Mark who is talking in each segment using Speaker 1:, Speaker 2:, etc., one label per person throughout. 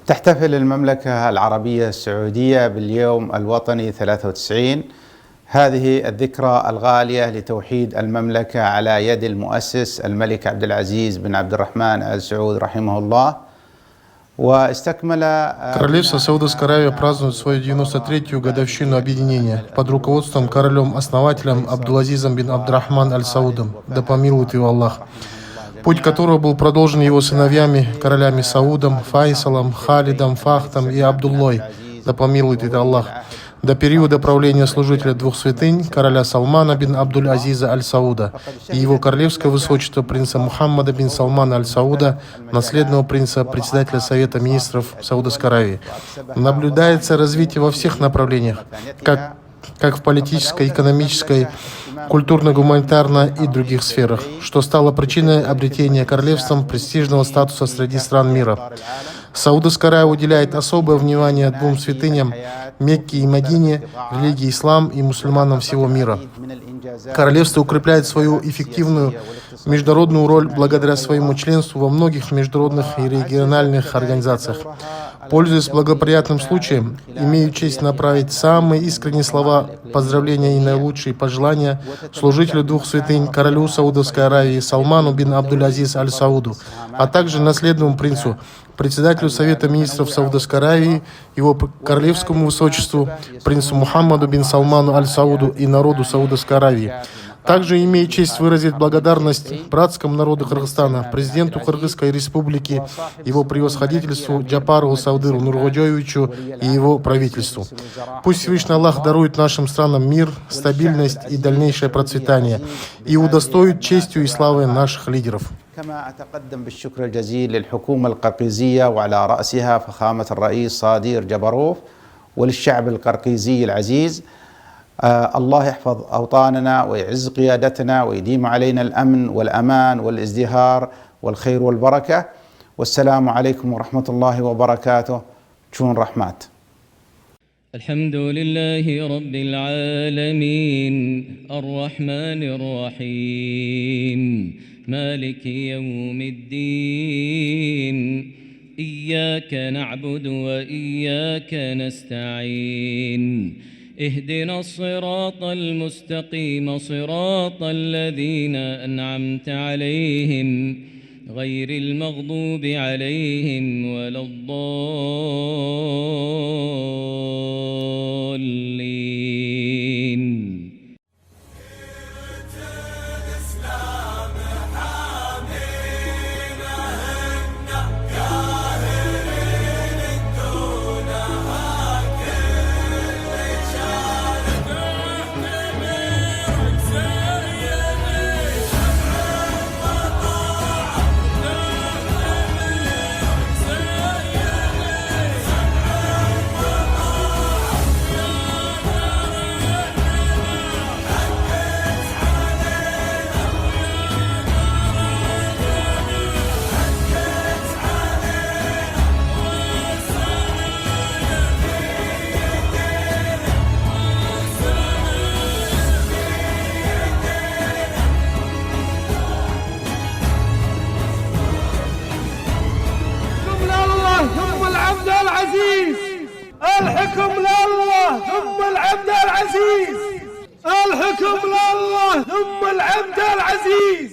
Speaker 1: تحتفل المملكة العربية السعودية باليوم الوطني 93. هذه الذكرى الغالية لتوحيد المملكة على يد المؤسس الملك عبد العزيز بن عبد الرحمن آل Saud رحمه الله.
Speaker 2: Королевство Саудовской Аравии празднует свою 93-ю годовщину объединения под руководством королем-основателем Абдул-Азизом бин Абдурахман Аль-Саудом, да помилует его Аллах, путь которого был продолжен его сыновьями, королями Саудом, Файсалом, Халидом, Фахтом и Абдуллой, да помилует его Аллах, до периода правления служителя двух святынь, короля Салмана бин Абдуль-Азиза Аль-Сауда и его королевское высочество принца Мухаммада бин Салмана Аль-Сауда, наследного принца, председателя Совета министров Саудовской Аравии. Наблюдается развитие во всех направлениях, как в политической, экономической, культурно-гуманитарной и других сферах, что стало причиной обретения королевством престижного статуса среди стран мира. Саудовская Аравия уделяет особое внимание двум святыням Мекке и Медине, религии ислам и мусульманам всего мира. Королевство укрепляет свою эффективную международную роль благодаря своему членству во многих международных и региональных организациях. Пользуясь благоприятным случаем, имею честь направить самые искренние слова поздравления и наилучшие пожелания служителю двух святынь, королю Саудовской Аравии Салману бин Абдуль-Азиз Аль-Сауду, а также наследному принцу, председателю Совета министров Саудовской Аравии, его королевскому высочеству, принцу Мухаммаду бин Салману Аль-Сауду и народу Саудовской Аравии. Также имею честь выразить благодарность братскому народу Кыргызстана, президенту Кыргызской республики, его превосходительству Джапарову Саудыру Нургодёевичу и его правительству. Пусть Всевышний Аллах дарует нашим странам мир, стабильность и дальнейшее процветание и удостоит честью и славой наших лидеров.
Speaker 1: كما أتقدم بالشكر الجزيل للحكومة القرقيزية وعلى رأسها فخامة الرئيس صادر جبروف وللشعب القرقيزي العزيز. الله يحفظ أوطاننا ويعز قيادتنا ويديم علينا الأمن والأمان والازدهار والخير والبركة. والسلام عليكم ورحمة الله وبركاته. شون رحمات.
Speaker 3: الحمد لله رب العالمين الرحمن الرحيم مالك يوم الدين إياك نعبد وإياك نستعين اهدنا الصراط المستقيم صراط الذين أنعمت عليهم غير المغضوب عليهم ولا الضالين.
Speaker 4: الحكم لله ثم العبد العزيز. الحكم لله ثم العبد العزيز.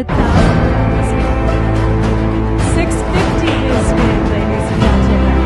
Speaker 5: 650 is spin, ladies and gentlemen.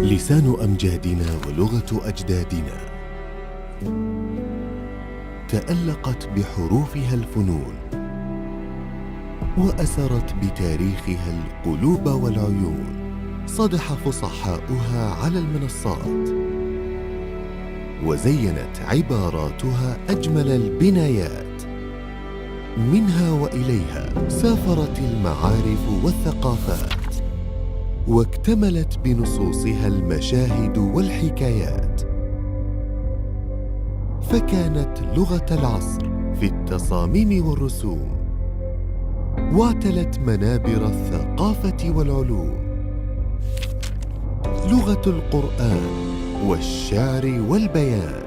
Speaker 6: لسان أمجادنا ولغة أجدادنا تألقت بحروفها الفنون، وأسرت بتاريخها القلوب والعيون. صدح فصحاؤها على المنصات، وزينت عباراتها أجمل البنايات. منها وإليها سافرت المعارف والثقافات، واكتملت بنصوصها المشاهد والحكايات، فكانت لغة العصر في التصاميم والرسوم، واعتلت منابر الثقافة والعلوم. لغة القرآن والشعر والبيان،